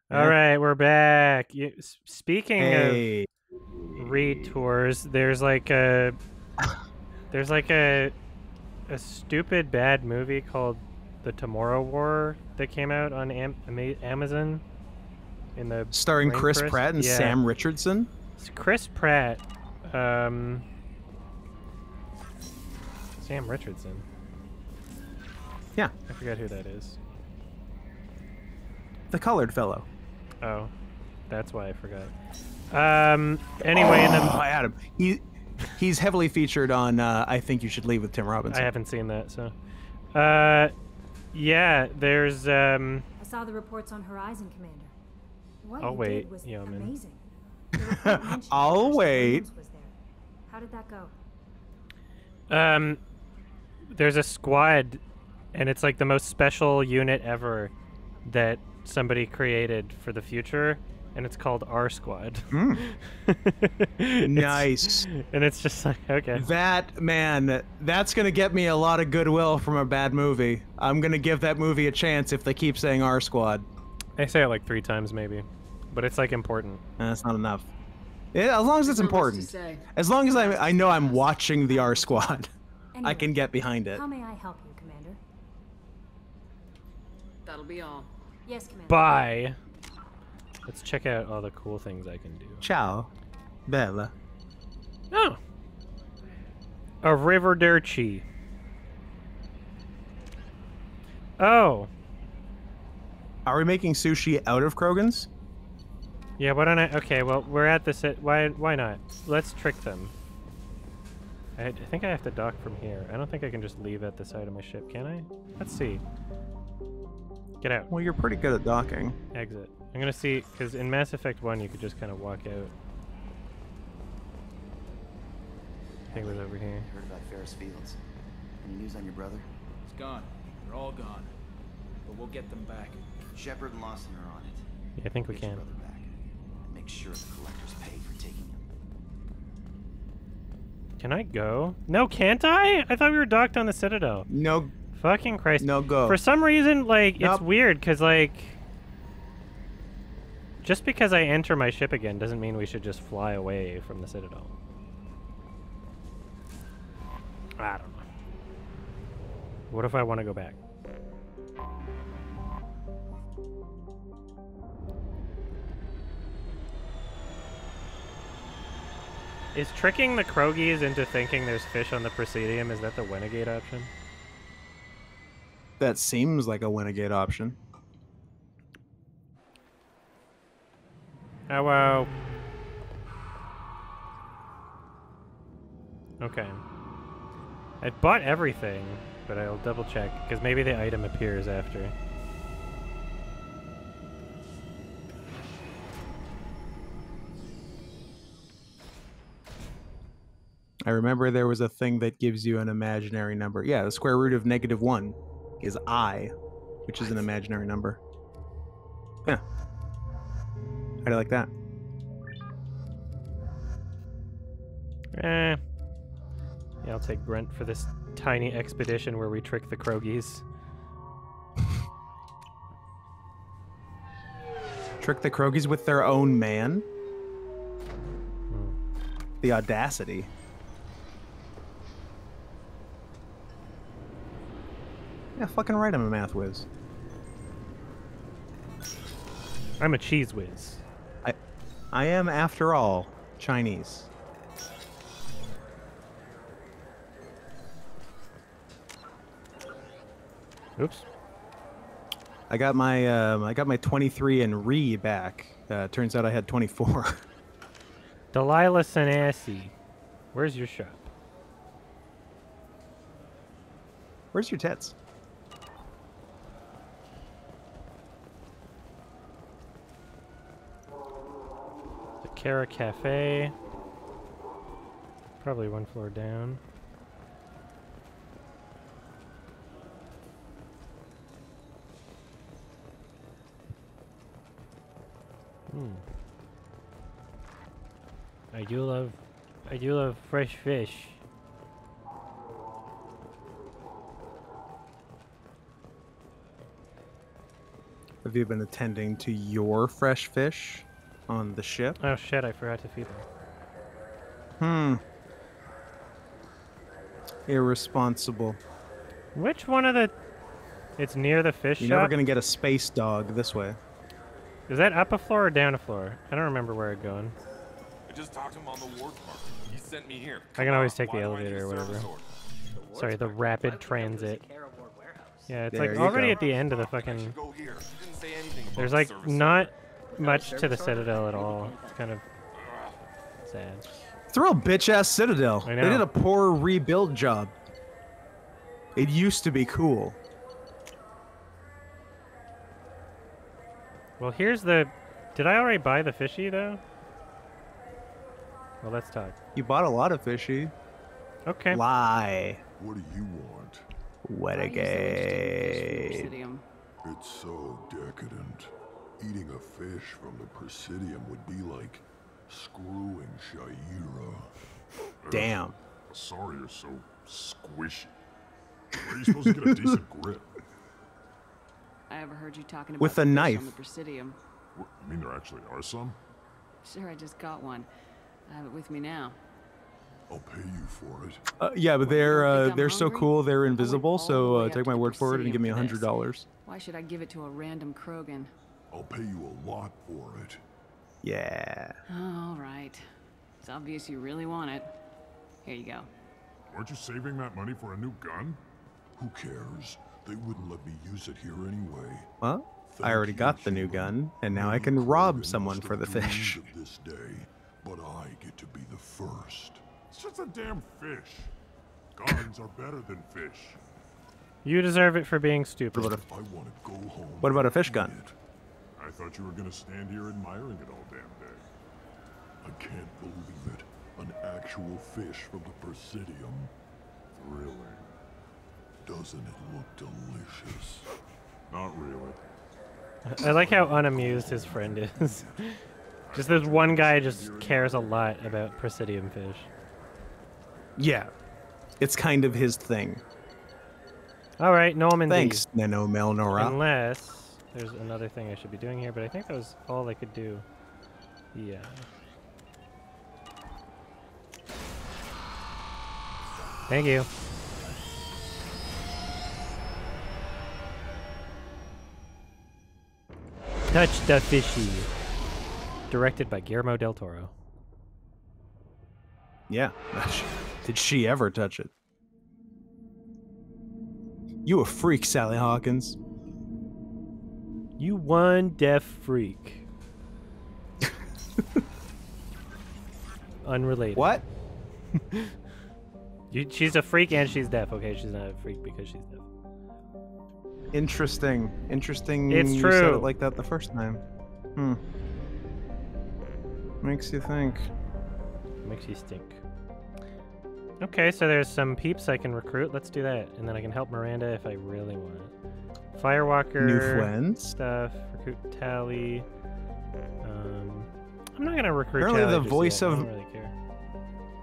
All right, we're back. Speaking of Hey. retours, there's like a stupid bad movie called The Tomorrow War that came out on Amazon in the Starring Chris rainforest. Pratt and Yeah, Sam Richardson. it's Chris Pratt, um, Sam Richardson. Yeah, I forgot who that is. the colored fellow. Oh, that's why I forgot. Anyway, I had him. He's heavily featured on I Think You Should Leave with Tim Robinson. I haven't seen that, so. Yeah, there's I saw the reports on Horizon, Commander. What I'll you wait, did was Yeoman. amazing. The report mentioned I'll Ash wait. Williams was there. How did that go? There's a squad, and it's like the most special unit ever that somebody created for the future, and it's called R Squad. Nice. And it's just like, okay. That's gonna get me a lot of goodwill from a bad movie. I'm gonna give that movie a chance if they keep saying R Squad. I say it like 3 times maybe, but it's like important. That's not enough. Yeah, as long as it's important. As long as I know I'm watching the R Squad, Anyway, I can get behind it. How may I help you, Commander? That'll be all. Yes, Commander. Bye. Let's check out all the cool things I can do. Ciao, Bella. Oh. A river dirty. Oh. Are we making sushi out of Krogan's? Yeah, why don't I... Okay, well, we're at this... Why not? Let's trick them. I think I have to dock from here. I don't think I can just leave at the side of my ship, can I? Let's see. Get out. Well, you're pretty good at docking. Exit. I'm gonna see, because in Mass Effect 1 you could just kind of walk out. I think it was over here. Heard about Ferris Fields. Any news on your brother? It's gone. They're all gone. But we'll get them back. Shepard and Lawson are on it. Yeah, I think we Get your can. brother back. And make sure the collectors pay for taking him. Can I go? No, can't I? I thought we were docked on the Citadel. No, Fucking Christ. no go. For some reason, like, Nope. it's weird, because, like... Just because I enter my ship again doesn't mean we should just fly away from the Citadel. I don't know. What if I want to go back? Is tricking the Krogies into thinking there's fish on the Presidium, is that the Renegade option? That seems like a Winegate option. Oh, wow. Okay. I bought everything, but I'll double check, because maybe the item appears after. I remember there was a thing that gives you an imaginary number. Yeah, the square root of -1 is I, which is an imaginary number. Yeah. How do you like that? Yeah, I'll take Brent for this tiny expedition where we trick the Krogies. Trick the Krogies with their own man? The audacity. Yeah, fucking right, I'm a math whiz. I'm a cheese whiz. I am, after all, Chinese. Oops. I got my 23 and re back. Turns out I had 24. Delilah Sanasi. Where's your shop? Where's your tits? The Cara Cafe. Probably 1 floor down. I do love fresh fish. Have you been attending to your fresh fish on the ship? Oh shit, I forgot to feed them. Irresponsible. Which one of the... It's near the fish You're shop? never gonna get a space dog this way. Is that up a floor or down a floor? I don't remember where I'm going. I just talked to him on the ward part. He sent me here. I can always take the Why do I elevator need a or whatever. service order? Sorry, the rapid transit. Yeah, it's There like you already go. at the end of the I fucking... should go here. He didn't say anything about There's the like service not much to the Citadel at all. It's kind of sad. It's a real bitch-ass Citadel. I They know. did a poor rebuild job. It used to be cool. Well, here's the... Did I already buy the fishy, though? Well, let's talk. You bought a lot of fishy. Okay. Lie. What do you want? Renegade. It's so decadent. Eating a fish from the Presidium would be like screwing Shaira. Damn. Sorry you're so squishy. Where are you supposed to get a decent grip? I overheard you talking about With the a fish knife. on the Presidium. What, you mean there actually are some? Sure, I just got one. I have it with me now. I'll pay you for it. Yeah, but Think I'm they're so hungry? cool. They're I went invisible. all the So way up take to my the word for it and give me Presidium for this. $100. Why should I give it to a random Krogan? I'll pay you a lot for it. Yeah. All right. It's obvious you really want it. Here you go. Aren't you saving that money for a new gun? Who cares? They wouldn't let me use it here anyway. Well, I Thank already you, got the new human. gun, and now I Many can rob Krogan someone must for the have dreamed fish. of this day, but I get to be the first. It's just a damn fish. Guns are better than fish. You deserve it for being stupid. What I want to go home. What about a fish and gun? eat it. I thought you were gonna stand here admiring it all damn day. I can't believe it. An actual fish from the Presidium. Really? Doesn't it look delicious? Not really. I like how unamused his friend is. Just this one guy just cares a lot about Presidium fish. Yeah. It's kind of his thing. All right, Normandy. Thanks, Nano Melnora. Unless there's another thing I should be doing here, but I think that was all I could do. Yeah. Thank you. Touch the fishy. Directed by Guillermo del Toro. Yeah. Did she ever touch it? You a freak, Sally Hawkins. You one deaf freak. Unrelated. What? She's a freak and she's deaf. Okay, she's not a freak because she's deaf. Interesting. Interesting. It's You said true. it like that the first time. Makes you think. Makes you stink. Okay, so there's some peeps I can recruit. Let's do that. And then I can help Miranda if I really want. Firewalker. New friends. Stuff. Recruit Tally. I'm not gonna recruit Apparently Tally the just voice yet. I of- don't really care.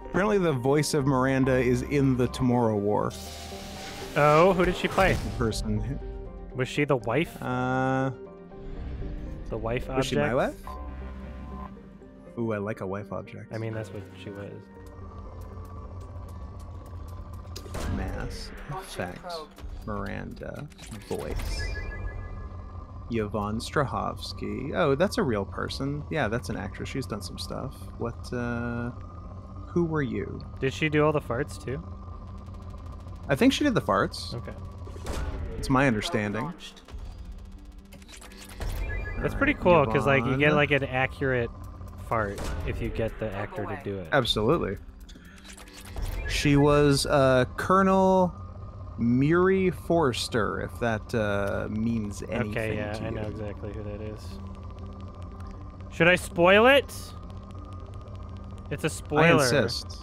Apparently the voice of Miranda is in the Tomorrow War. Oh, who did she play? Person. Was she the wife? The wife object? Was she my wife? Ooh, I like a wife object. I mean, that's what she was. Mass Effect. Miranda. Voice. Yvonne Strahovski. Oh, that's a real person. Yeah, that's an actress. She's done some stuff. What, who were you? Did she do all the farts too? I think she did the farts. Okay. It's my understanding. That's pretty cool because like you get Yvonne. like an accurate fart if you get the actor to do it. Absolutely. She was Colonel Miri Forster, if that means anything Okay, yeah, to I you. know exactly who that is. Should I spoil it? It's a I spoiler. insist.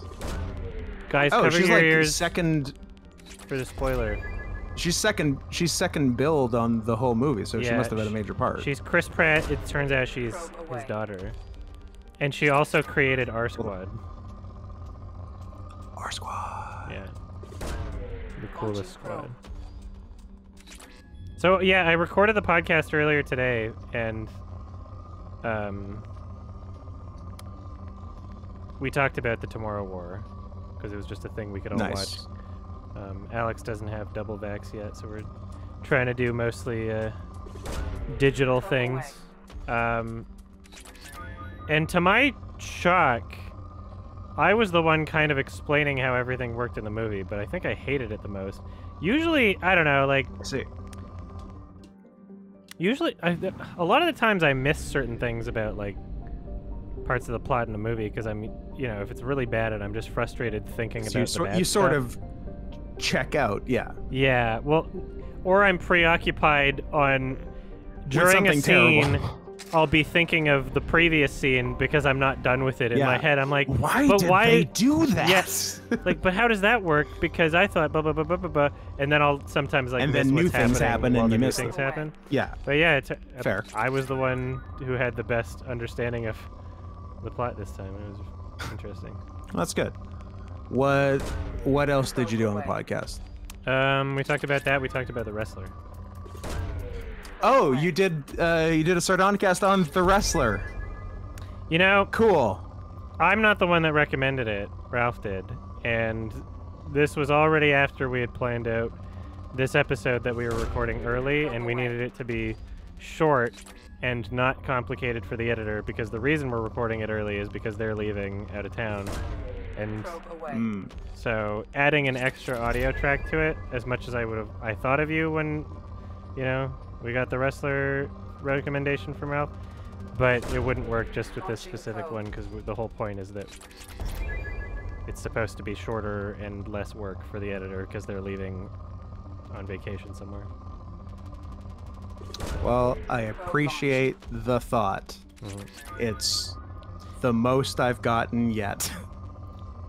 Guys, Oh, cover she's your like ears second. for the spoiler. She's second build on the whole movie, so she Yeah, must have had a major part. She's Chris Pratt. It turns out she's his daughter. And she also created R Squad. R Squad. Yeah. The coolest squad. So yeah, I recorded the podcast earlier today, and we talked about the Tomorrow War because it was just a thing we could all watch. Alex doesn't have double vax yet, so we're trying to do mostly digital things. And to my shock, I was the one kind of explaining how everything worked in the movie, but I think I hated it the most. Usually, I don't know, like... Usually, a lot of the times I miss certain things about, like, parts of the plot in the movie, because I'm, you know, if it's really bad and I'm just frustrated thinking about the bad stuff. You sort of check out, yeah. Yeah, well, or I'm preoccupied on... During a scene, terrible. I'll be thinking of the previous scene because I'm not done with it in my head. I'm like, why did they do that? Yes. Like, but how does that work? Because I thought blah blah blah blah blah blah, and then I'll sometimes like and miss then new what's things happen while and the you new miss things them. happen. Yeah. But yeah, fair. I was the one who had the best understanding of the plot this time. It was interesting. Well, that's good. What else did you do on the podcast? We talked about that. We talked about the wrestler. Oh, you did a Sardonicast on The Wrestler. You know, cool. I'm not the one that recommended it. Ralph did. And this was already after we had planned out this episode that we were recording early, and we needed it to be short and not complicated for the editor, because the reason we're recording it early is because they're leaving out of town. And so adding an extra audio track to it, as much as I thought of you when, you know, we got the wrestler recommendation from Ralph, but it wouldn't work just with this specific one, because the whole point is that it's supposed to be shorter and less work for the editor because they're leaving on vacation somewhere. Well, I appreciate the thought. It's the most I've gotten yet.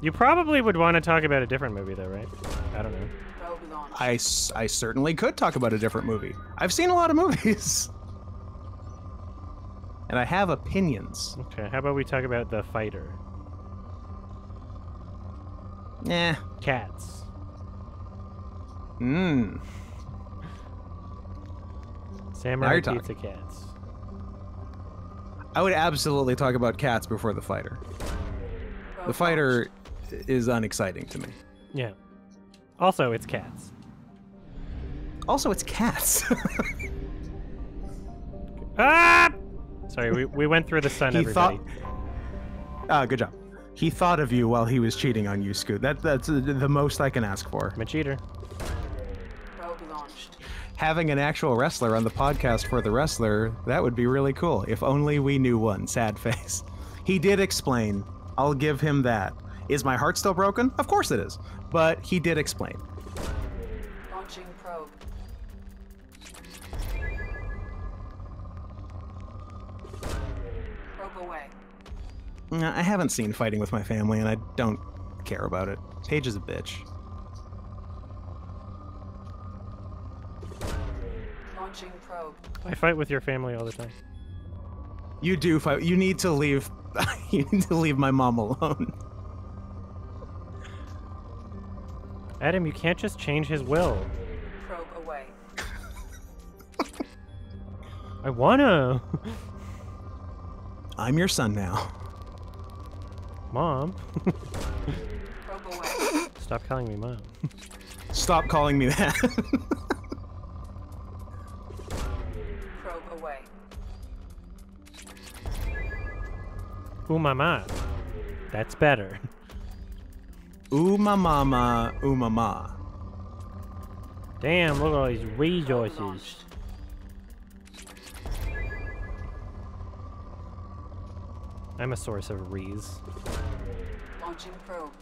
You probably would want to talk about a different movie though, right? I don't know. I certainly could talk about a different movie. I've seen a lot of movies. And I have opinions. Okay, how about we talk about The Fighter? Eh. Cats. Samurai Pizza Cats. I would absolutely talk about Cats before The Fighter. The Fighter is unexciting to me. Yeah. Also, it's cats. Also, it's cats. Ah! Sorry, we went through the sun, everybody. Good job. He thought of you while he was cheating on you, Scoot. That's the most I can ask for. I'm a cheater. Having an actual wrestler on the podcast for The Wrestler, that would be really cool. If only we knew one. Sad face. He did explain. I'll give him that. Is my heart still broken? Of course it is. But he did explain. Launching probe. Probe away. I haven't seen Fighting with My Family, and I don't care about it. Paige is a bitch. Launching probe. I fight with your family all the time. You do fight. You need to leave. You need to leave my mom alone. Adam, you can't just change his will. Probe away. I wanna. I'm your son now. Mom. Probe away. Stop calling me mom. Stop calling me that. Probe away. Ooh, mama. That's better. Ooh, my mama. Ooh, mama. Damn, look at all these resources. I'm a source of rees. Launching probe.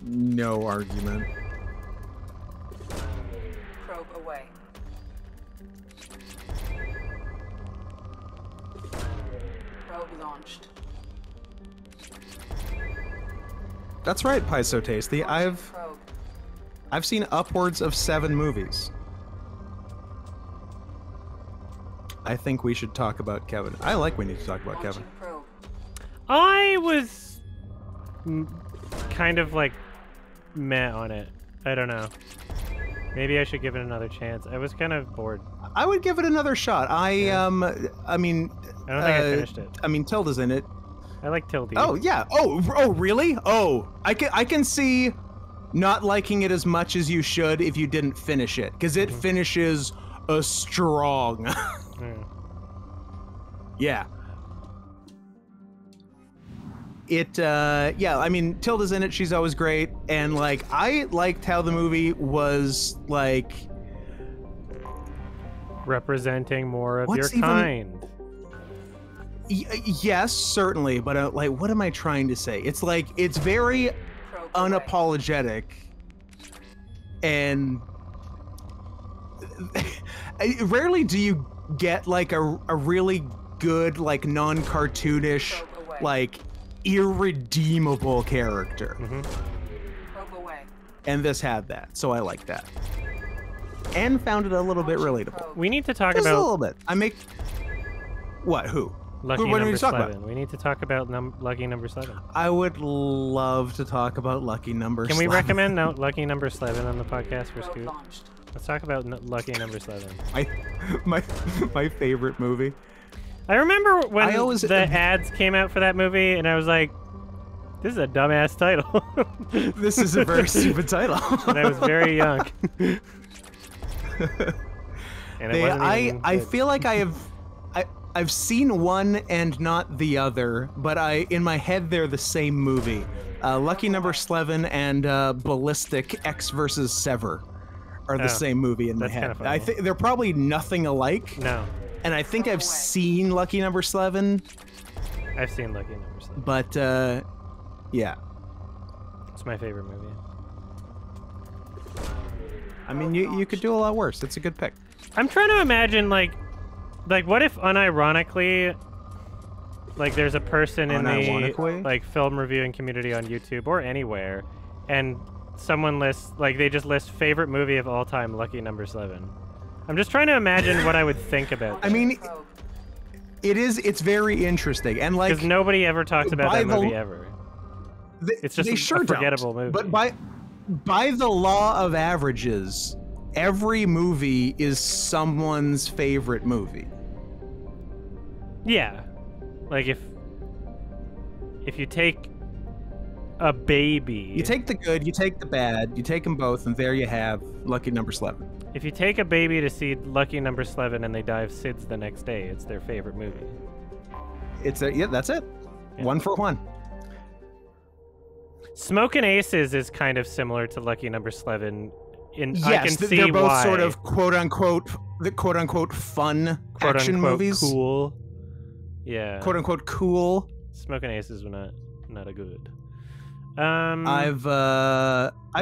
No argument. Probe away. Probe launched. That's right, Pie So Tasty. I've seen upwards of 7 movies. I think we should talk about Kevin. I like we need to talk about Kevin. I was kind of like meh on it. I don't know. Maybe I should give it another chance. I was kind of bored. I would give it another shot. I mean, I don't think I finished it. I mean, Tilda's in it. I like Tildy. Oh yeah. Oh really? Oh, I can see not liking it as much as you should if you didn't finish it, because it finishes a strong. Yeah. Yeah, I mean, Tilda's in it, she's always great, and, like, I liked how the movie was, like... representing more of What's your kind. Yes, certainly, but, like, what am I trying to say? It's, like, it's very unapologetic, and... rarely do you get, like, a really good, like, non-cartoonish, like... irredeemable character. And this had that, so I like that. And found it a little bit relatable. We need to talk Just about... a little bit. I make... What? Who? Lucky what number we talk 7. about? We need to talk about Lucky number 7. I would love to talk about Lucky number 7. Can we recommend Lucky number 7 on the podcast for Scoot? Let's talk about Lucky number 7. My favorite movie. I remember when the ads came out for that movie, and I was like, this is a dumbass title. This is a very stupid title. And I was very young. And I feel like I've seen one and not the other, but in my head they're the same movie. Lucky number 11 and Ballistic X versus Sever are the same movie in my head. I think they're probably nothing alike. No. And I think I've seen Lucky number 11. I've seen Lucky number 7. But, yeah. It's my favorite movie. I mean, you could do a lot worse. It's a good pick. I'm trying to imagine, like what if unironically, like, there's a person in the, like, film reviewing community on YouTube or anywhere, and someone lists, like, they just list favorite movie of all time, Lucky number 7. I'm just trying to imagine what I would think about that. I mean, it's very interesting, and, like... because nobody ever talks about that movie ever. It's just a forgettable movie. But by the law of averages, every movie is someone's favorite movie. Yeah. Like, if you take a baby... You take the good, you take the bad, you take them both, and there you have Lucky number 11. If you take a baby to see Lucky number 11 and they die of SIDS the next day, it's their favorite movie. Yeah, that's it. Yeah. 1 for 1. Smokin' Aces is kind of similar to Lucky number 11. Yes, I can see they're both why. sort of quote-unquote fun action movies. Cool. Yeah. Quote-unquote cool. Smokin' Aces were not a good. I've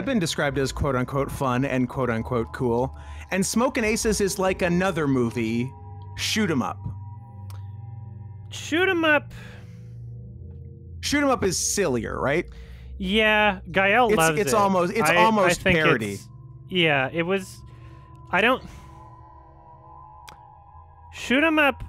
been described as quote-unquote fun and quote-unquote cool. And Smokin' Aces is like another movie, Shoot 'em Up. Shoot 'em Up. Shoot 'em Up is sillier, right? Yeah, Gael loves it. It's almost parody. Yeah, it was... Shoot 'em Up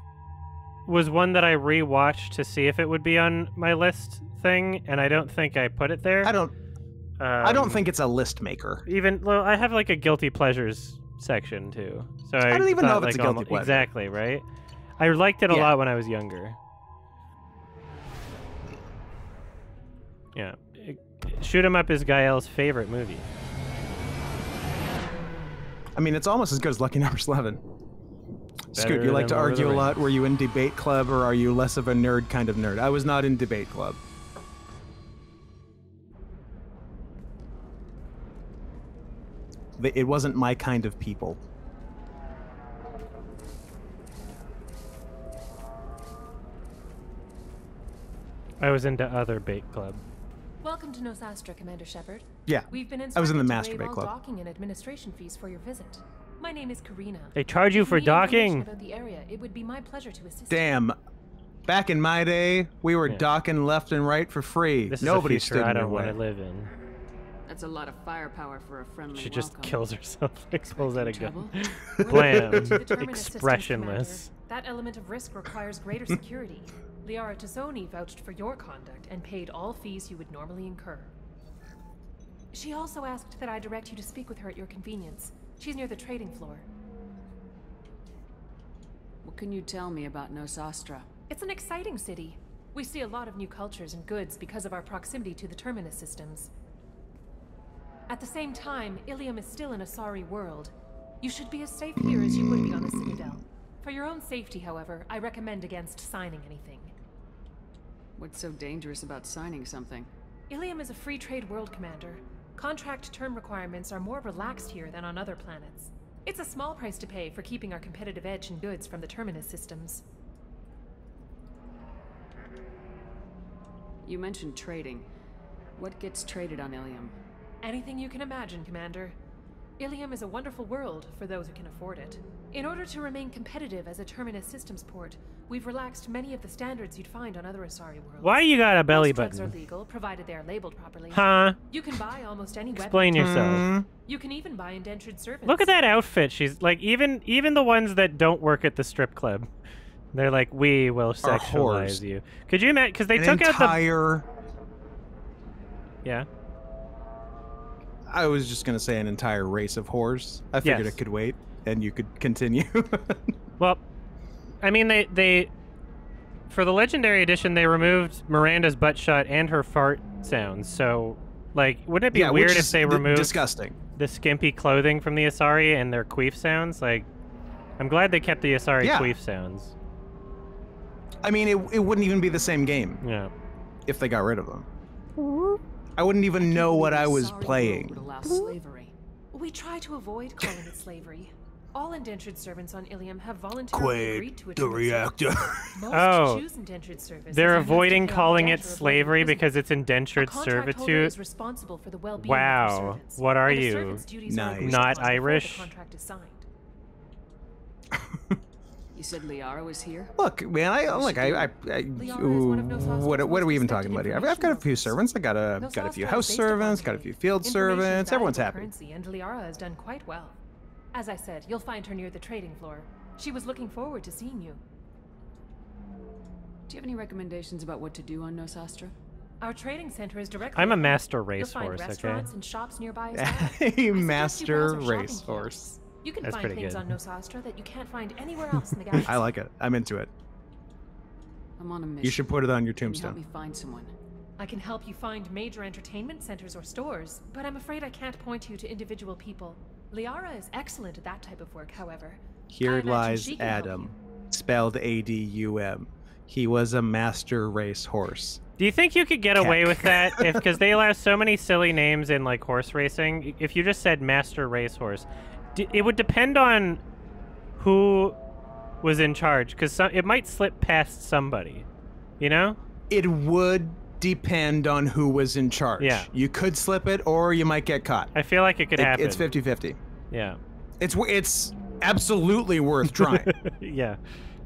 was one that I rewatched to see if it would be on my list thing, and I don't think I put it there. I don't think it's a list maker. Well, I have like a guilty pleasures section too. So I don't even know if it's like a guilty pleasure. Exactly, right? I liked it a lot when I was younger. Yeah. Shoot 'em Up is Gael's favorite movie. I mean, it's almost as good as Lucky number 11. Scoot, you like to argue a lot? Were you in debate club, or are you less of a nerd kind of nerd? I was not in debate club. It wasn't my kind of people. I was into other bait club. Welcome to Nosastra, Commander Shepard. Yeah, We've been I was in the instructed to Masturbate waive all Club. docking and administration fees for your visit. My name is Karina. They charge you If for need information docking? about the area, it would be my pleasure to assist. Damn. Back in my day, we were docking left and right for free. This Nobody is a stood future I in your don't want way. to live in. That's a lot of firepower for a friendly She just welcome. kills herself, like pulls out a gun. trouble? Blam. To determine assistance, Expressionless. Commander, that element of risk requires greater security. Liara Tazzoni vouched for your conduct and paid all fees you would normally incur. She also asked that I direct you to speak with her at your convenience. She's near the trading floor. What can you tell me about Nosastra? It's an exciting city. We see a lot of new cultures and goods because of our proximity to the terminus systems. At the same time, Ilium is still an Asari world. You should be as safe here as you would be on the Citadel. For your own safety, however, I recommend against signing anything. What's so dangerous about signing something? Ilium is a free trade world, Commander. Contract term requirements are more relaxed here than on other planets. It's a small price to pay for keeping our competitive edge in goods from the terminus systems. You mentioned trading. What gets traded on Ilium? Anything you can imagine, Commander. Ilium is a wonderful world for those who can afford it. In order to remain competitive as a terminus systems port, we've relaxed many of the standards you'd find on other Asari worlds. Why you got a belly Most drugs button? are legal, provided they are labeled properly. Huh? You can buy almost any Explain weapon. yourself. You can even buy indentured servants. Look at that outfit. She's like, even the ones that don't work at the strip club, they're like, we will sexualize whores. you. Could you imagine? Because they An took out the. entire. Yeah. I was just gonna say an entire race of whores. I figured Yes. it could wait, and you could continue. Well, I mean, they for the Legendary Edition, they removed Miranda's butt shot and her fart sounds. So, like, wouldn't it be yeah, weird which if is they removed disgusting. the skimpy clothing from the Asari and their queef sounds? Like, I'm glad they kept the Asari Yeah. queef sounds. I mean, it wouldn't even be the same game Yeah. if they got rid of them. I wouldn't even know what I was Asari playing. would allow slavery. We try to avoid calling it slavery. All indentured servants on Ilium have voluntarily agreed to it. Most Oh. choose indentured service. They're as a means to avoiding pay off calling debt it or avoid slavery imprisonment. because it's A indentured contract holder servitude. is responsible for the well-being Wow. of their servants, What are and a you? servant's duties are Nice. agreed Not upon before the Irish? contract is signed. You said Liara was here? Look, man, I one of Nosastra's what are we most even talking about here? I've got a few servants. I got a few Nostastra house is based upon servants. Got a few trade. field Information is servants. Everyone's valuable happy. currency, and Liara has done quite well. As I said, you'll find her near the trading floor. She was looking forward to seeing you. Do you have any recommendations about what to do on Nosastra? Our trading center is directly. I'm a ahead. master You'll racehorse, find okay? restaurants and shops nearby as well. I A suggest you master browse our shopping racehorse. kiosks. You can That's find pretty things good. on Nosastra that you can't find anywhere else in the galaxy. I like it. I'm into it. I'm on a mission. You should put it on your Can you help me tombstone. find someone? I can help you find major entertainment centers or stores, but I'm afraid I can't point you to individual people. Liara is excellent at that type of work, however. I Here imagine lies she can help Adam, you. spelled A-D-U-M. He was a master racehorse. Do you think you could get away Keck. with that? Because they allow so many silly names in like horse racing. If you just said master racehorse, it would depend on who was in charge. Because it might slip past somebody, you know? It would depend on who was in charge. Yeah. You could slip it, or you might get caught. I feel like it could happen. It's 50-50. Yeah. It's absolutely worth trying. Yeah.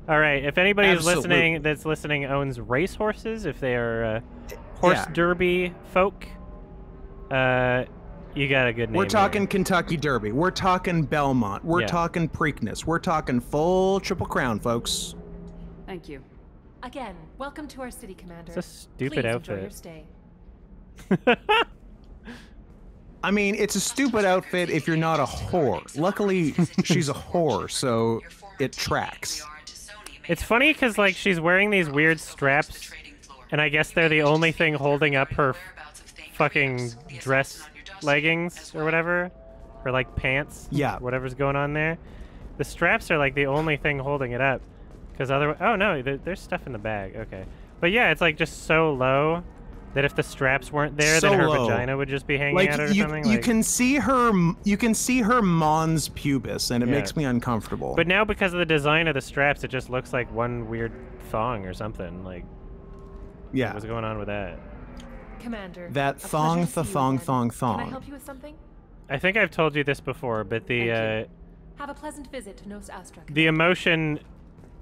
All right. If anybody is Absolutely. listening owns racehorses, if they are horse Yeah. derby folk, you got a good name. We're talking here. Kentucky Derby. We're talking Belmont. We're Yeah. talking Preakness. We're talking full Triple Crown, folks. Thank you. Again, welcome to our city, Commander. It's a stupid Please outfit. enjoy your stay. I mean, it's a stupid outfit if you're not a whore. Luckily, she's a whore, so it tracks. It's funny because like she's wearing these weird straps, and I guess they're the only thing holding up her fucking dress leggings or whatever, or like pants. Yeah. Whatever's going on there. The straps are like the only thing holding it up, because otherwise, oh no, there's stuff in the bag. Okay, but yeah, it's like just so low that if the straps weren't there, So then her low. vagina would just be hanging Like out or you, something. you like, can see her mons pubis, and it Yeah. makes me uncomfortable. But now because of the design of the straps, it just looks like one weird thong or something. Like, yeah, what's going on with that? Commander. that a thong, pleasure to the see you thong, again. thong, Can I thong. help you with something? I think I've told you this before, but the Thank Have a pleasant visit to Nos Astra. the emotion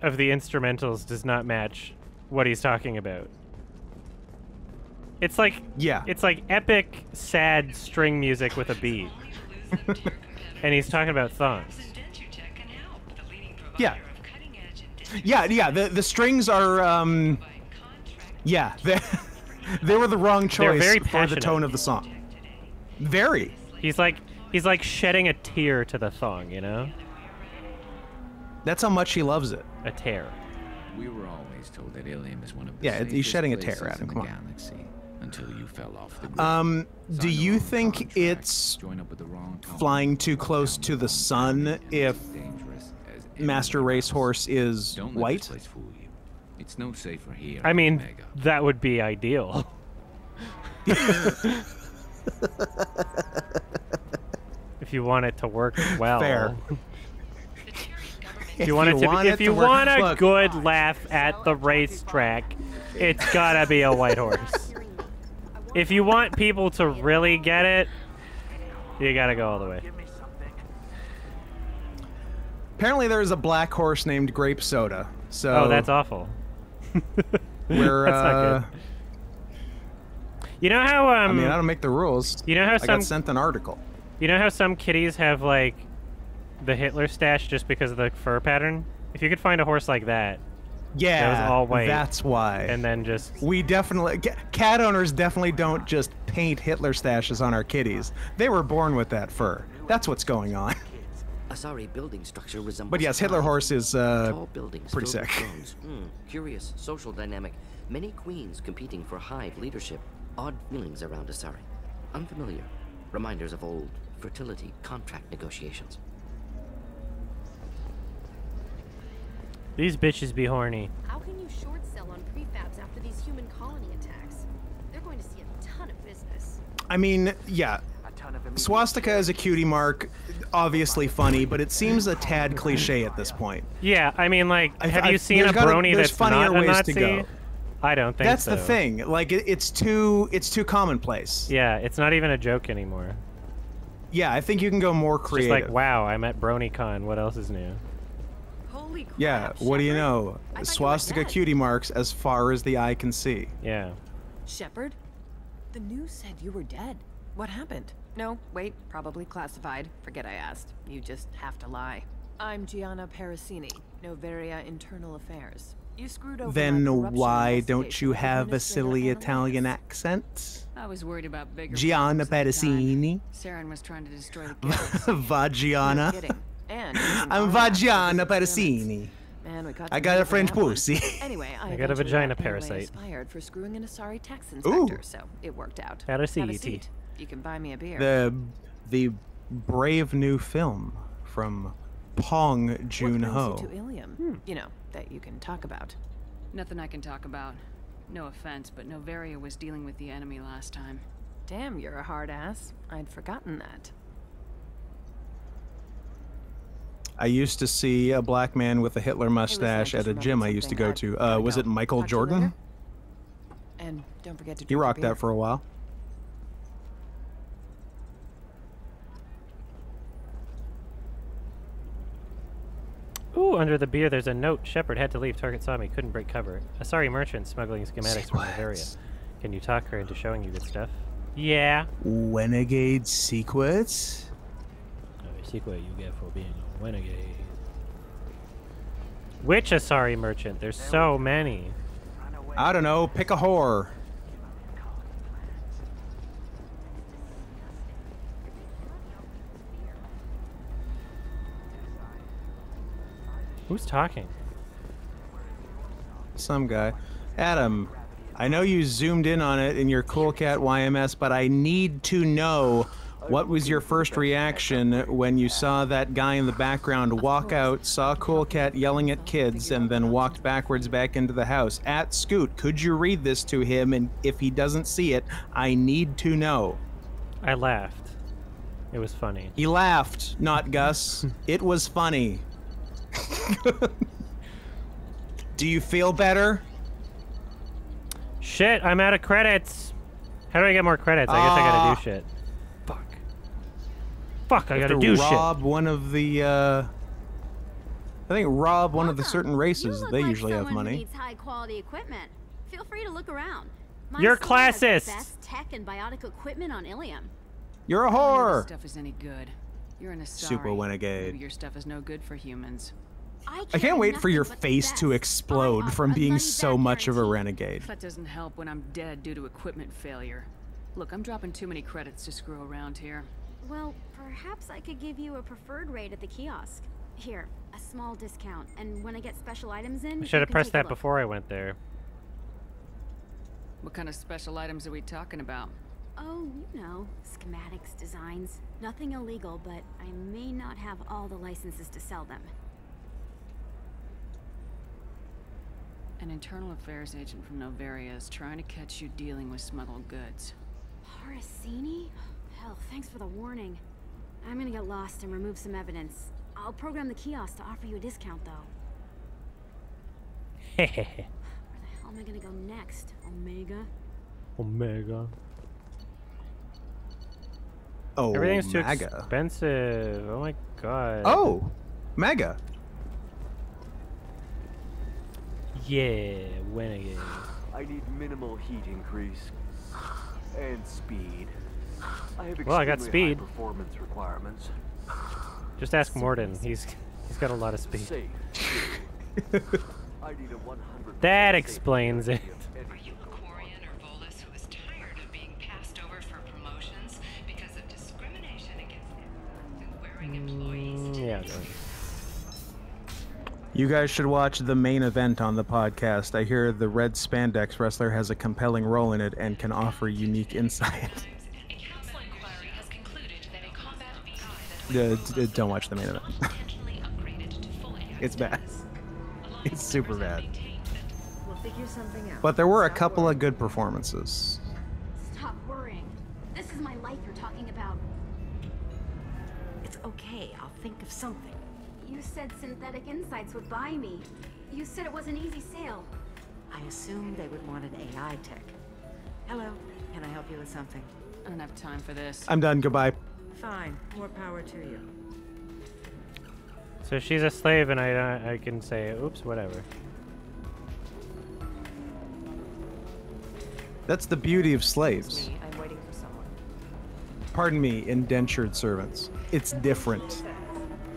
of the instrumentals does not match what he's talking about. It's like Yeah. it's like epic, sad string music with a beat, and he's talking about thongs. Yeah. Yeah. The strings are yeah. They were the wrong They're choice very for the passionate. tone of the song. Very. He's like He's like shedding a tear to the thong, you know? That's how much he loves it. A tear. We were always told that Ilium is one of the Yeah, he's safest shedding a tear places at him. in the Come on. galaxy until you fell off the grid. Do you think it's flying too close to the sun if Master Racehorse is Don't let white? this place fool you. It's no safer here. I mean, Omega. that would be ideal. If you want it to work well. Fair. If you want a good laugh at the racetrack, it's gotta be a white horse. If you want people to really get it, you gotta go all the way. Apparently there's a black horse named Grape Soda. So Oh, that's awful. we're That's not good. You know how I mean, I don't make the rules. You know how I got sent an article. You know how some kitties have like the Hitler stash just because of the fur pattern? If you could find a horse like that, Yeah, that was all white, that's why. and then just We definitely cat owners definitely don't just paint Hitler stashes on our kitties. They were born with that fur. That's what's going on. Asari building structure resembles But yes, Hitler horse is tall buildings pretty filled with sick. thrones. Curious social dynamic. Many queens competing for hive leadership. Odd feelings around Asari. Unfamiliar. Reminders of old fertility contract negotiations. these bitches be horny. How can you short sell on prefabs after these human colony attacks? They're going to see a ton of business. I mean, yeah. Swastika is a cutie mark, obviously funny, but it seems a tad cliche at this point. Yeah, I mean, like, have you seen a there's brony there's that's funnier not a ways Nazi? to go. I don't think That's so. the thing. Like, it's too commonplace. Yeah, it's not even a joke anymore. Yeah, I think you can go more It's creative. just like, wow, I'm at BronyCon. What else is new? Holy crap, Yeah, what do you Shepard? know? I thought you were Swastika dead. cutie marks as far as the eye can see. Yeah. Shepard? The news said you were dead. What happened? No, wait, probably classified. Forget I asked. You just have to lie. I'm Gianna Parasini, Noveria Internal Affairs. You screwed over Then my corruption why don't investigation you with have a Administrator silly Anna Italian Lewis. accent? I was worried about bigger Gianna problems at the time. Parasini. Saren was trying to destroy the galaxy. Vagiana. Kidding. And using I'm our labs to Vagiana build pyramids. Parasini. Man, we got I some got a good for French that one. pussy. Anyway, I got a eventually vagina got parasite. AOA Aspired for screwing an Asari tax Ooh. inspector, so it worked out. Have a Parasite. seat. You can buy me a beer. The brave new film from Pong What Joon-ho. brings you to Ilium? You know, that you can talk about. Nothing I can talk about. No offense, but Noveria was dealing with the enemy last time. Damn, you're a hard ass. I'd forgotten that. I used to see a black man with a Hitler mustache just at a gym I remembered used to go something. to. Gotta Was go. it Michael Talk to you Jordan? later. And don't forget to He drink your rocked beer. that for a while. Ooh, under the beer there's a note. Shepard had to leave. Target saw me. Couldn't break cover. A sorry merchant smuggling schematics from Bavaria. Can you talk her into showing you good stuff? Yeah. Renegade Secrets? A secret you get for being a renegade. Which Asari merchant? There's so many. I don't know. Pick a whore. Who's talking? Some guy. Adam, I know you zoomed in on it in your Cool Cat YMS, but I need to know what was your first reaction when you saw that guy in the background walk out, saw Cool Cat yelling at kids, and then walked backwards back into the house? At Scoot, could you read this to him? And if he doesn't see it, I need to know. I laughed. It was funny. He laughed, not Gus. It was funny. Do you feel better? Shit, I'm out of credits. How do I get more credits? I guess I gotta do shit. Fuck. Fuck, I gotta do shit. Rob one of the, I think rob one of the certain races. They usually have money. Needs high quality equipment. Feel free to look around. You're store has the classist. Best tech and biotic equipment on Ilium. You're a None of whore. this stuff is any good. You're an Asari. Super renegade. Maybe your stuff is no good for humans. I can't wait for your face to explode from being so much of a renegade. That doesn't help when I'm dead due to equipment failure. Look, I'm dropping too many credits to screw around here. Well, perhaps I could give you a preferred rate at the kiosk. Here, a small discount, and when I get special items in, I should you have can pressed take a that look. before I went there. What kind of special items are we talking about? Oh, you know, schematics, designs. Nothing illegal, but I may not have all the licenses to sell them. An internal affairs agent from Noveria is trying to catch you dealing with smuggled goods. Parasini? Hell, thanks for the warning. I'm gonna get lost and remove some evidence. I'll program the kiosk to offer you a discount, though. Where the hell am I gonna go next? Omega? Omega. Oh, Everything's too Mega. expensive. Oh my god. Oh, Mega. Yeah, when again. I need minimal heat increase and speed. I have Well, I got extremely speed. high performance requirements. Just ask Morden. He's got a lot of speed. Safe. I need a 100% That explains it. Are you a Quarian or Volus who is tired of being passed over for promotions because of discrimination against wearing employees? Yeah. You guys should watch the main event on the podcast. I hear the red spandex wrestler has a compelling role in it and can offer unique insight. Don't watch the main event. It's bad. It's super bad. We'll figure something out. But there were a couple of good performances. Stop worrying. This is my life you're talking about. It's okay. I'll think of something. You said Synthetic Insights would buy me. You said it was an easy sale. I assumed they would want an AI tech. Hello. Can I help you with something? I don't have time for this. I'm done. Goodbye. Fine. More power to you. So she's a slave, and I can say, oops, whatever. That's the beauty of slaves. Me, I'm waiting for someone. Pardon me, indentured servants. It's different.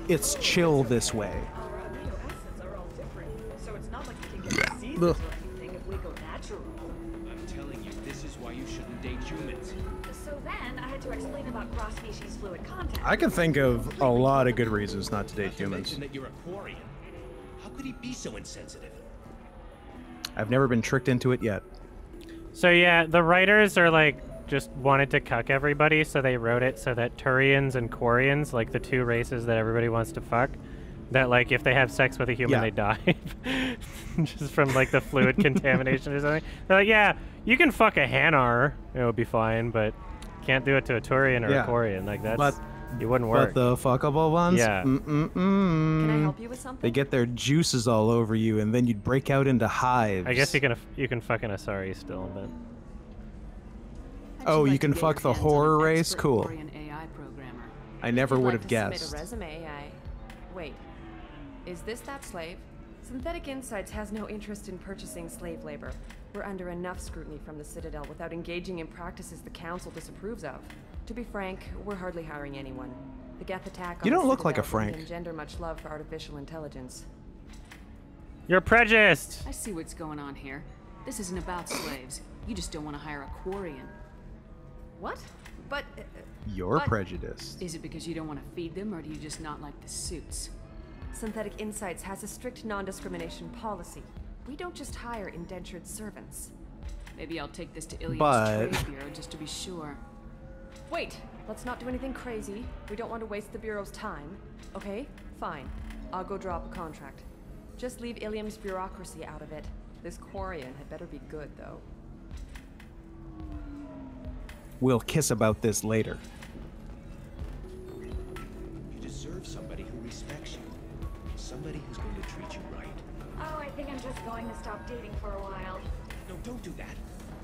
It's chill this way. Our amino acids are all different, so it's not like we can get diseases or anything if we go natural. I'm telling you, this is why you shouldn't date humans. So then I had to explain about cross-species fluid contact. I can think of a lot of good reasons not to date Not to humans. mention that you're a Quarian. How could he be so insensitive? I've never been tricked into it yet. So yeah, the writers are like just wanted to cuck everybody, so they wrote it so that Turians and Quarians, like the two races that everybody wants to fuck, that like if they have sex with a human, they die, just from like the fluid contamination or something. They're like, yeah, you can fuck a Hanar, it would be fine, but can't do it to a Turian or a Quarian. Like that's it wouldn't work. But the fuckable ones? Yeah. Can I help you with something? They get their juices all over you, and then you'd break out into hives. I guess you can fuck an Asari still, but. Oh, you can fuck the horror race? Cool. AI programmer. I never would have Submit guessed. a resume. Wait. Is this that slave? Synthetic Insights has no interest in purchasing slave labor. We're under enough scrutiny from the Citadel without engaging in practices the Council disapproves of. To be frank, we're hardly hiring anyone. The Geth attack on You don't the look like a Citadel didn't Frank. engender much love for artificial intelligence. You're prejudiced! I see what's going on here. This isn't about slaves. You just don't want to hire a Quarian. What? But... You're prejudiced. Is it because you don't want to feed them, or do you just not like the suits? Synthetic Insights has a strict non-discrimination policy. We don't just hire indentured servants. Maybe I'll take this to Ilium's But- Trade Bureau just to be sure. Wait, let's not do anything crazy. We don't want to waste the Bureau's time. Okay? Fine. I'll go drop a contract. Just leave Ilium's bureaucracy out of it. This Quarian had better be good, though. We'll kiss about this later. You deserve somebody who respects you. Somebody who's going to treat you right. Oh, I think I'm just going to stop dating for a while. No, don't do that.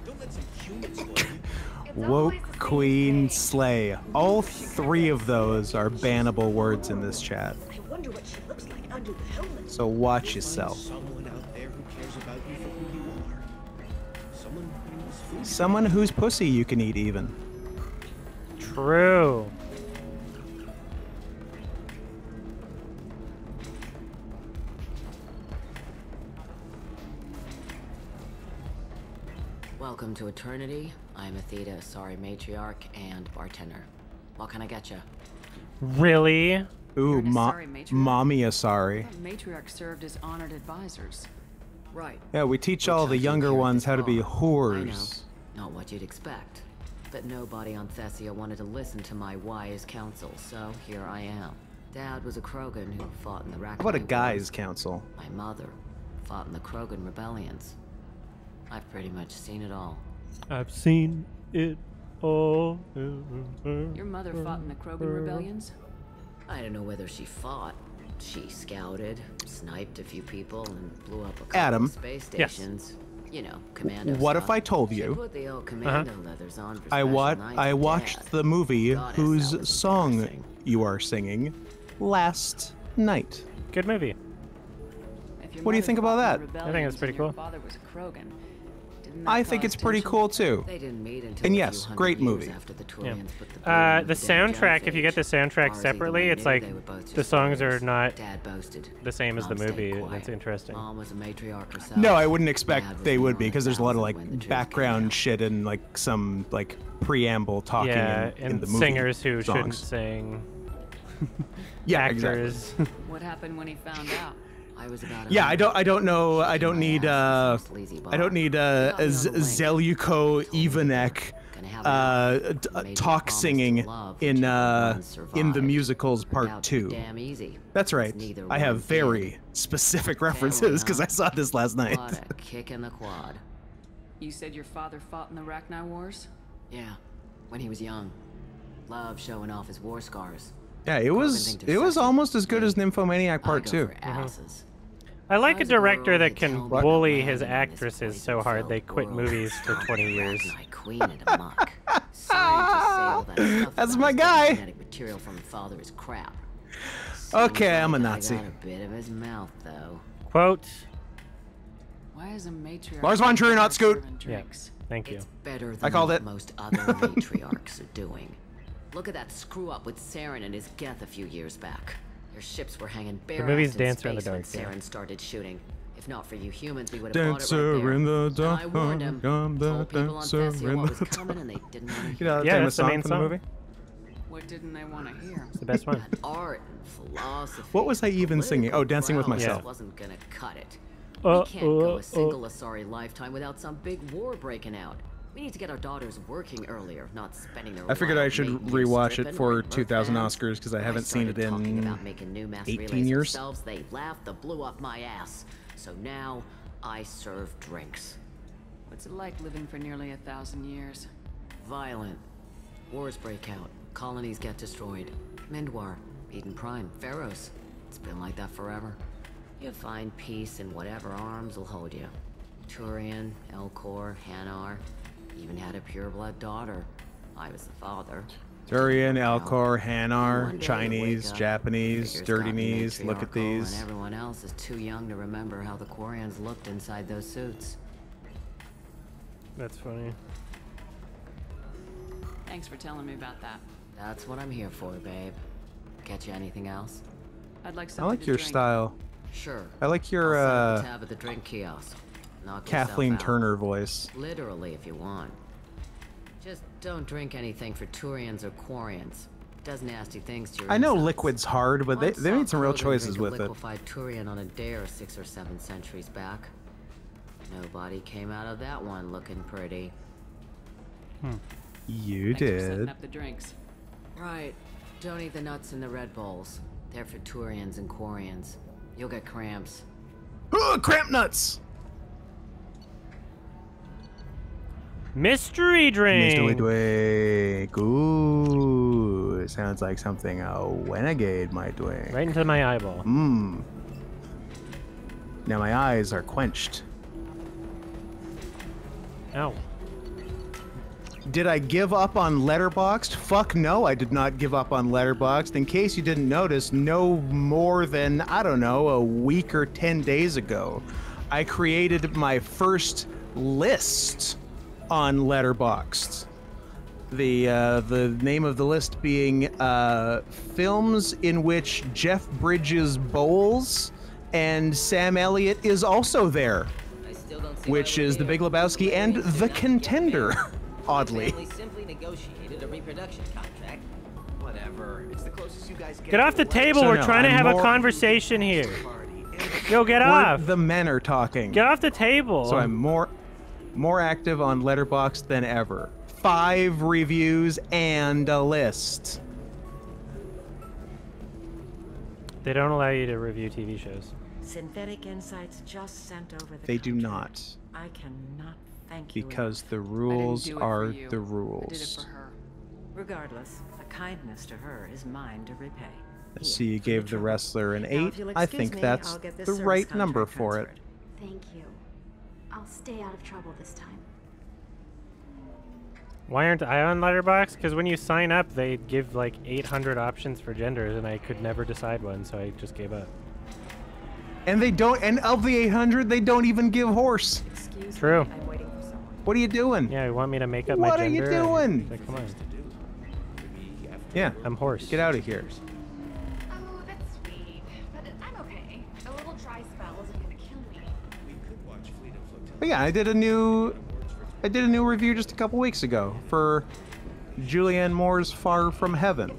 Don't let some humans spoil you. Woke Queen Slay. All three of those are bannable words in this chat. I wonder what she looks like under the helmet. So watch yourself. Someone out there who cares about you for who you are. Someone who's food. Someone whose pussy you can eat even. True. Welcome to Eternity. I'm Athena, Asari matriarch and bartender. What can I get you? Really? Ooh, Asari matriarch? Mommy Asari. Matriarch served as honored advisors. Right. Yeah, we teach all the younger ones how to be whores. Not what you'd expect. But nobody on Thessia wanted to listen to my wise counsel, so here I am. Dad was a Krogan who fought in the Rachni How about a Wars. guy's council? My mother fought in the Krogan rebellions. I've pretty much seen it all. I've seen it all. Your mother fought in the Krogan rebellions? I don't know whether she fought. She scouted, sniped a few people, and blew up a couple Adam. of space stations. You know, commando What stuff. if I told She you put the old commando leathers on for I special nights with watched Dad. the movie God, whose that was song embarrassing. you are singing last night. Good movie. If your What do you mother think about fought in that? the I think it's pretty rebellions and your cool. Father was a Krogan. Didn't that I think cause it's pretty tension? cool too. They didn't meet until And a yes, few hundred great years movie. after the Yeah. Turians put the blame on The damn soundtrack, Jump if you get the Age. soundtrack Far as either separately, one it's knew, like they were both the just songs brothers. are not Dad boasted. the same as the Mom stayed movie. quiet. That's interesting. Mom was a matriarch herself. No, I wouldn't expect Dad was they would one be of because there's a lot of 1,000 when the like truth background shit and like some like preamble talking Yeah, in and the movie singers who shouldn't songs. sing. Yeah, Actors. What happened when he found out? I was about Yeah, I don't know. I don't need Zeluko Ivanek talk singing in the musicals part 2. Damn easy. That's right. I have very specific references because I saw this last night. What a kick in the quad. You said your father fought in the Rachni Wars? Yeah, when he was young. Loved showing off his war scars. Yeah, it was almost as good as Nymphomaniac Part 2. I like a director that can bully his actresses so hard they quit movies for 20 years. That's my guy. Material from father is crap. Okay, I'm a Nazi. Got a bit of his mouth though. Quote. Why is a matriarch Lars von Trier, not Scoot. Yeah, thank you. It's better than I called what it. most other matriarchs are doing. Look at that screw up with Saren and his Geth a few years back. Their ships were hanging bare movie's ass in Dancer in the space when Dark, yeah. Saren started shooting. If not for you humans, we would have bought it Dancer right there. in the And I dark, warned him. I'm the Told people on dancer Thessia in what was the coming and they didn't want to You hear. know that Yeah, famous that's the song main from the song. movie? What didn't they want to hear? It's the best one. Art, philosophy. What was I even singing? Oh, Dancing with prowess Myself. Wasn't gonna cut it. We can't go a single Asari lifetime without some big war breaking out. We need to get our daughters working earlier, not spending their I figured I wild should mate years rewatch it stripping for like 2000 Earth Oscars because I When haven't seen it started talking in about making new mass 18 relays years. themselves, they laughed the blue off my ass. So now I serve drinks. What's it like living for nearly 1,000 years? Violent. Wars break out. Colonies get destroyed. Mindwar, Eden Prime, Pharaohs. It's been like that forever. You find peace in whatever arms will hold you. Turian, Elcor, Hanar. Even had a pureblood daughter. I was the father. Durian, Alcor, One Hanar, day you Chinese, wake up, Japanese, figures dirty gotten knees. Look at matriarchal, these. And everyone else is too young to remember how the Quarians looked inside those suits. That's funny. Thanks for telling me about that. That's what I'm here for, babe. Get you anything else? I'd like I something like to your drink. style. Sure. I like your I'll set up a tab at the drink kiosk. Knock Kathleen yourself out. Turner voice. Literally, if you want. Just don't drink anything for Turians or Quarians. Does nasty things to your I know insides. liquid's hard, but they Once made some real Krogan choices drink a with it. liquefied Turian on a dare 6 or 7 centuries back. Nobody came out of that one looking pretty. You Thanks for setting did. up the drinks. Right. Don't eat the nuts in the Red Bowls. They're for Turians and Quarians. You'll get cramps. Cramp nuts! Mystery drink. Mystery drink. Ooh, sounds like something a renegade might drink. Right into my eyeball. Mmm. Now my eyes are quenched. Ow. Did I give up on Letterboxd? Fuck no, I did not give up on Letterboxd. In case you didn't notice, no more than, I don't know, a week or 10 days ago, I created my first list on Letterboxd. The name of the list being films in which Jeff Bridges bowls and Sam Elliott is also there, which is The Big Lebowski and The Contender, oddly. Simply negotiated a reproduction contract. Whatever. It's the closest you guys Get off the table. So We're no, trying to I'm have a more- conversation here. Yo, get We're- off. The men are talking. Get off the table. So I'm more active on Letterboxd than ever. 5 reviews and a list. They don't allow you to review TV shows. Synthetic Insights just sent over the They do contract. not. I cannot thank you Because the I rules didn't do it are for you. the I did it rules. for her. Regardless, a kindness to her is mine to repay. I see you gave the wrestler an Now, 8. if you'll I excuse think me, that's I'll get this the service right number contract for it. transferred. Thank you. I'll stay out of trouble this time. Why aren't I on Letterboxd? Because when you sign up, they give like 800 options for genders, and I could never decide one, so I just gave up. And they don't. And of the 800, they don't even give horse. Excuse True. me, I'm waiting for someone. What are you doing? Yeah, you want me to make up my What are gender? you doing? Like, come on. Yeah, I'm horse. get out of here. Oh, that's sweet. But I'm okay. A little dry spell isn't gonna kill me. We could watch Fleet and Flotilla. But yeah, I did a new review just a couple weeks ago for Julianne Moore's Far From Heaven.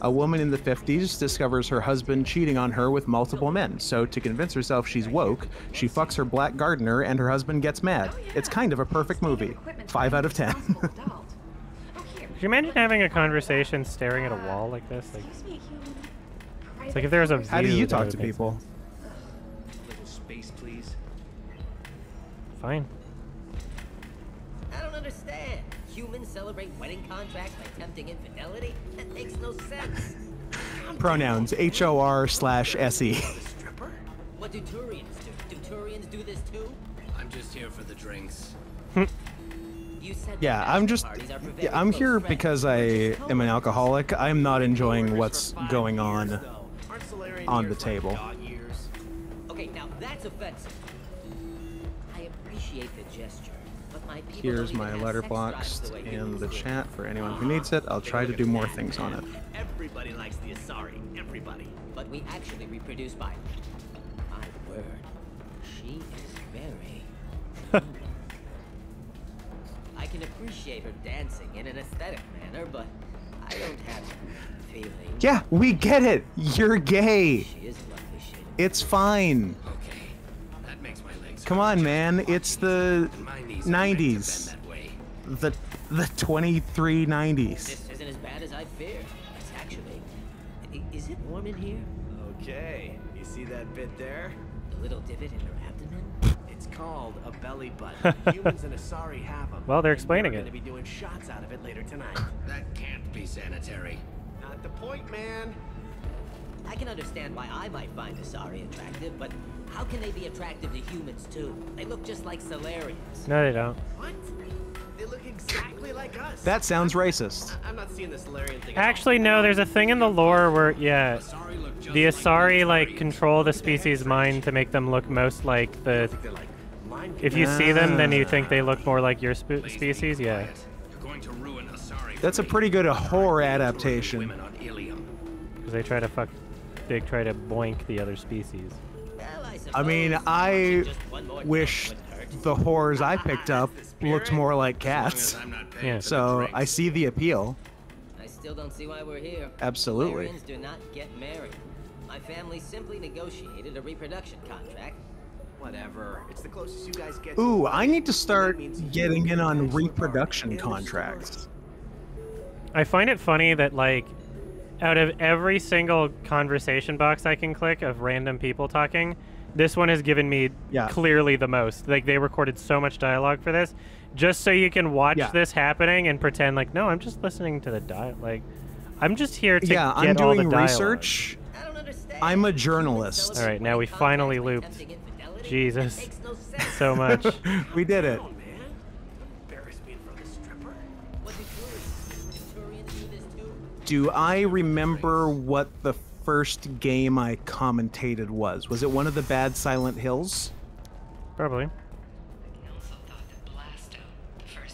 A woman in the 50s discovers her husband cheating on her with multiple men, so to convince herself she's woke, she fucks her black gardener and her husband gets mad. It's kind of a perfect movie. 5 out of 10. Could you imagine having a conversation staring at a wall like this? Like, it's like if there was a view. How do you that talk would to make people? sense. A little space, please. Fine. I don't understand. Humans celebrate wedding contracts by tempting infidelity? That makes no sense. Pronouns HOR/SE. Stripper? What do Turians do? Do Turians do this too? I'm just here for the drinks. You said Yeah, I'm just. Yeah, I'm here because I am an alcoholic. I'm not enjoying what's going on the table. Okay, now that's offensive. I appreciate the gesture, but my people Here's don't my even have sex drives Letterboxd the way in humans the do. chat for anyone who needs it. I'll try to do more things on it. Everybody likes the Asari. Everybody. But we actually reproduce by. My word. She is very. I can appreciate her dancing in an aesthetic manner, but I don't have feelings. Yeah, we get it. You're gay. She is a lovely shade. It's fine. Okay, that makes my legs. Come on, man. It's the My knees are meant to bend 90s. that way. The 2390s. This isn't as bad as I feared. It's actually. Is it warm in here? Okay, you see that bit there? A little divot in her abdomen? It's called a belly button. Humans and Asari have them. Well, they're explaining We're it. gonna be doing shots out of it later tonight. That can't be sanitary. Not the point, man. I can understand why I might find Asari attractive, but how can they be attractive to humans too? They look just like Solarians. No, they don't. What? They look exactly like us. That sounds racist. I'm not seeing the Solarian thing. Actually, no. There's a thing in the lore where, yeah, the Asari like control the species' mind to make them look most like the. If you see them, then you think they look more like your species. Yeah. You're going to ruin Asari. That's a pretty good horror adaptation. Women on Ilium. Because they try to boink the other species. I mean, I wish the whores I picked up looked more like cats. Yeah. So I see the appeal. I still don't see why we're here. Absolutely. Solarians do not get married. My family simply negotiated a reproduction contract. Whatever. It's the closest you guys get. Ooh, I need to start getting in on reproduction contracts. I find it funny that like, out of every single conversation box I can click of random people talking, this one has given me clearly the most. Like they recorded so much dialogue for this, just so you can watch this happening and pretend like, no, I'm just listening to the dialogue. Like, I'm just here to get I'm all the doing dialogue. research. I'm a journalist. All right, now we finally looped. Jesus, so much. We did it. Do I remember what the first game I commentated was? Was it one of the bad Silent Hills? Probably.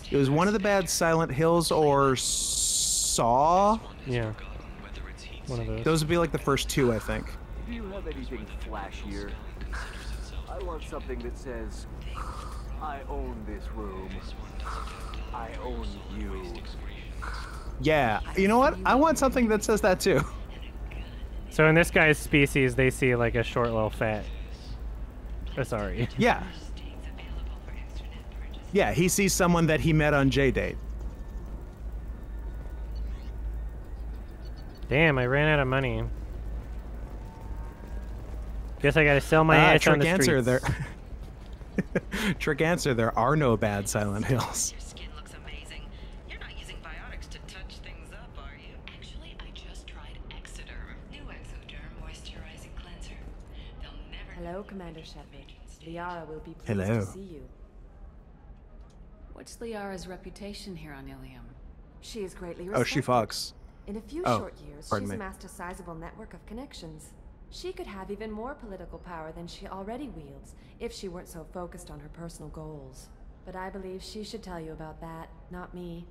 It was one of the bad Silent Hills or Saw? Yeah. One of those. Those would be like the first two, I think. Do you have anything flashier? I want something that says, I own this room. I own you. Yeah, you know what? I want something that says that too. So in this guy's species, they see like a short little fat Asari. Yeah. Yeah, he sees someone that he met on J-Date. Damn, I ran out of money. Guess I gotta sell my ass on the streets. Trick answer, there. Trick answer, there are no bad Silent Hills. Your skin looks amazing. You're not using biotics to touch things up, are you? Actually, I just tried Exoderm. New Exoderm moisturizing cleanser. They'll never. Hello, Commander Shepard. Liara will be pleased Hello. to see you. What's Liara's reputation here on Ilium? She is greatly Oh, she respected. fucks. In a few Oh, short years, pardon she's me. amassed a sizable network of connections. She could have even more political power than she already wields, if she weren't so focused on her personal goals. But I believe she should tell you about that, not me.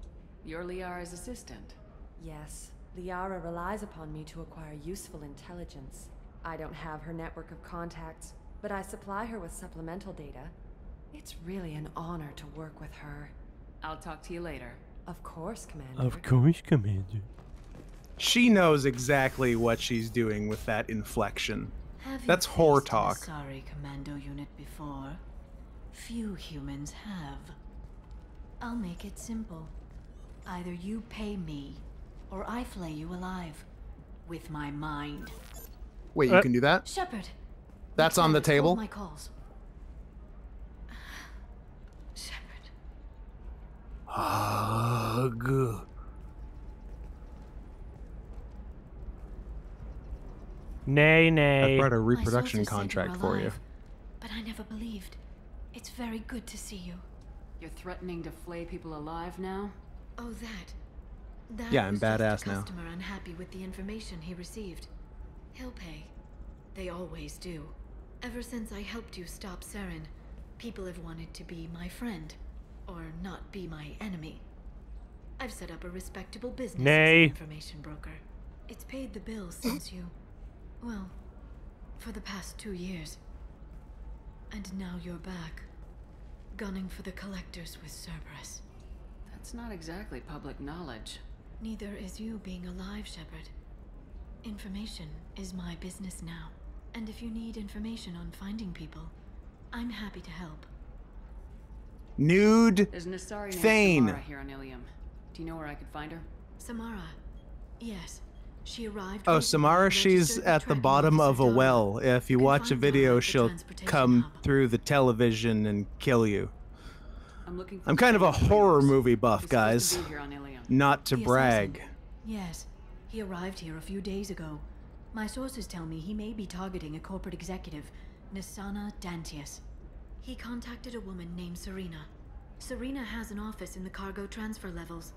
You're Liara's assistant. Yes, Liara relies upon me to acquire useful intelligence. I don't have her network of contacts, but I supply her with supplemental data. It's really an honor to work with her. I'll talk to you later. Of course, Commander. Of course, Commander. She knows exactly what she's doing with that inflection. Have That's you whore faced talk. an Asari commando unit before? Few humans have. I'll make it simple. Either you pay me, or I flay you alive. With my mind. Wait, you can do that? Shepard. That's on the Lieutenant, hold table? my calls. Shepard. Ugh. Nay, nay. I brought a My reproduction sources said contract were for you. alive, but I never believed. It's very good to see you. You're threatening to flay people alive now? Oh, that. That Yeah, I'm was just badass a now. customer unhappy with the information he received. He'll pay. They always do. Ever since I helped you stop Saren, people have wanted to be my friend, or not be my enemy. I've set up a respectable business Nay. as an information broker. It's paid the bills since you... well, for the past 2 years. And now you're back, gunning for the collectors with Cerberus. That's not exactly public knowledge. Neither is you being alive, Shepard. Information is my business now. And if you need information on finding people, I'm happy to help. Nude There's an Asari named Thane. Samara here on Ilium. Do you know where I could find her? Samara. Yes. She arrived. Oh, recently Samara, and she's registered at the tracking bottom officer of a Donna. well. If you can watch a find Donna video, at the she'll transportation come hub. through the television and kill you. I'm looking for I'm kind of a Thane horror Rios. movie buff, He's supposed guys. to be here on Ilium. Not to The brag. assassin. Yes. He arrived here a few days ago. My sources tell me he may be targeting a corporate executive, Nisana Dantius. He contacted a woman named Serena. Serena has an office in the cargo transfer levels.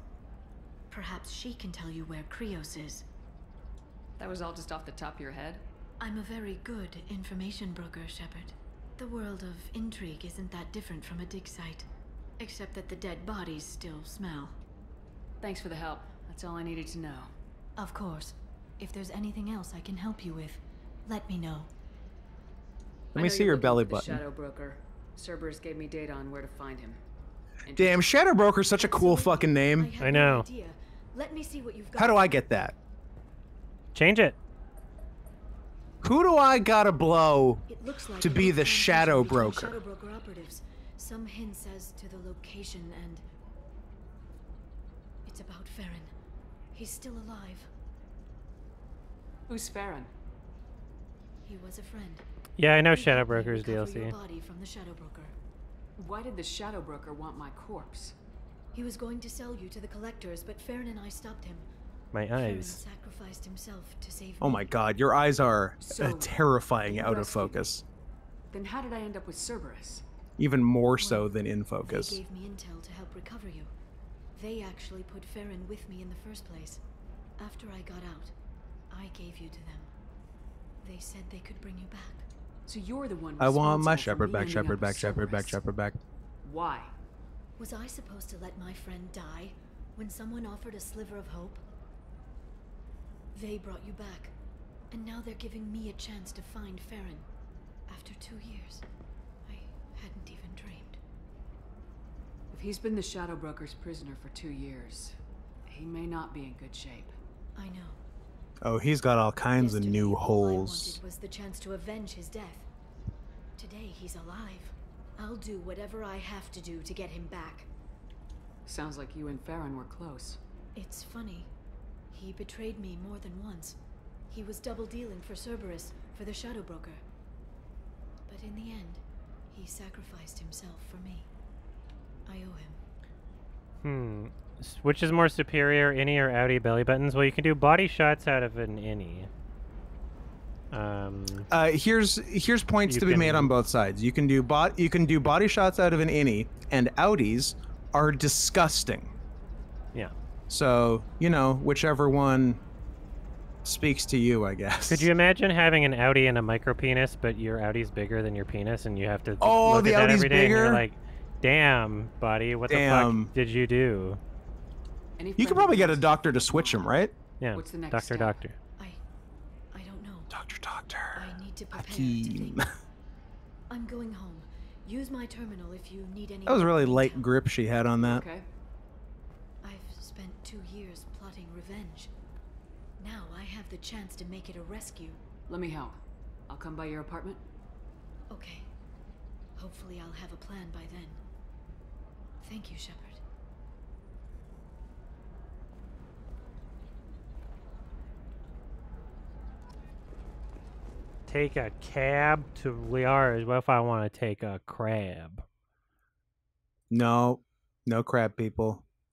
Perhaps she can tell you where Krios is. That was all just off the top of your head? I'm a very good information broker, Shepard. The world of intrigue isn't that different from a dig site. Except that the dead bodies still smell. Thanks for the help. That's all I needed to know. Of course. If there's anything else I can help you with, let me know. Let me see your belly The button. Shadow Broker. Cerberus gave me data on where to find him. Damn, Shadow Broker's such a cool fucking name. I know. Idea. Let me see what you've got. How do I get that? Change it. Who do I gotta blow It looks like to a be the communication Shadow between Broker? Shadow Broker operatives. Some hints as to the location and... It's about Farron. He's still alive. Who's Farron? He was a friend. Yeah, I know He Shadow helped me Broker's recover your DLC. body from the Shadow Broker. Why did the Shadow Broker want my corpse? He was going to sell you to the collectors, but Farron and I stopped him. My Farron eyes. sacrificed himself to save Oh me. my god, your eyes are So, terrifying you out of rescued me. focus. Then how did I end up with Cerberus? Even more so than in They focus. gave me intel to help recover you. They actually put Farron with me in the first place. After I got out, I gave you to them. They said they could bring you back. So you're the one I want my responsible for shepherd me back, ending shepherd up back, with shepherd back, Cerberus. shepherd back. Why? Was I supposed to let my friend die when someone offered a sliver of hope? They brought you back, and now they're giving me a chance to find Farron. After 2 years, I hadn't even dreamed. If he's been the Shadow Broker's prisoner for 2 years, He may not be in good shape. I know. Oh, he's got all kinds of new All I holes. wanted was the chance to avenge his death. Today he's alive. I'll do whatever I have to do to get him back. Sounds like you and Farron were close. It's funny. He betrayed me more than once. He was double dealing for Cerberus, for the Shadow Broker. But in the end, he sacrificed himself for me. I owe him. Which is more superior, innie or outie belly buttons? Well, you can do body shots out of an innie. Here's points to be made on both sides. You can do body shots out of an innie, and outies are disgusting. Yeah. So, you know, whichever one speaks to you, I guess. Could you imagine having an outie and a micro penis, but your outie's bigger than your penis, and you have to look the at that outie's every day, bigger? and you're like, damn, buddy, what the fuck did you do? You could probably get a doctor to switch him, right? Yeah. What's the next Doctor, step? doctor. I don't know. Doctor. I need to prepare Hakeem. today. I'm going home. Use my terminal if you need any. That was a really light grip she had on that. Okay. I've spent 2 years plotting revenge. Now I have the chance to make it a rescue. Let me help. I'll come by your apartment. Okay. Hopefully I'll have a plan by then. Thank you, Shepard. Take a cab to Liara's. What if I want to take a crab? No crab people.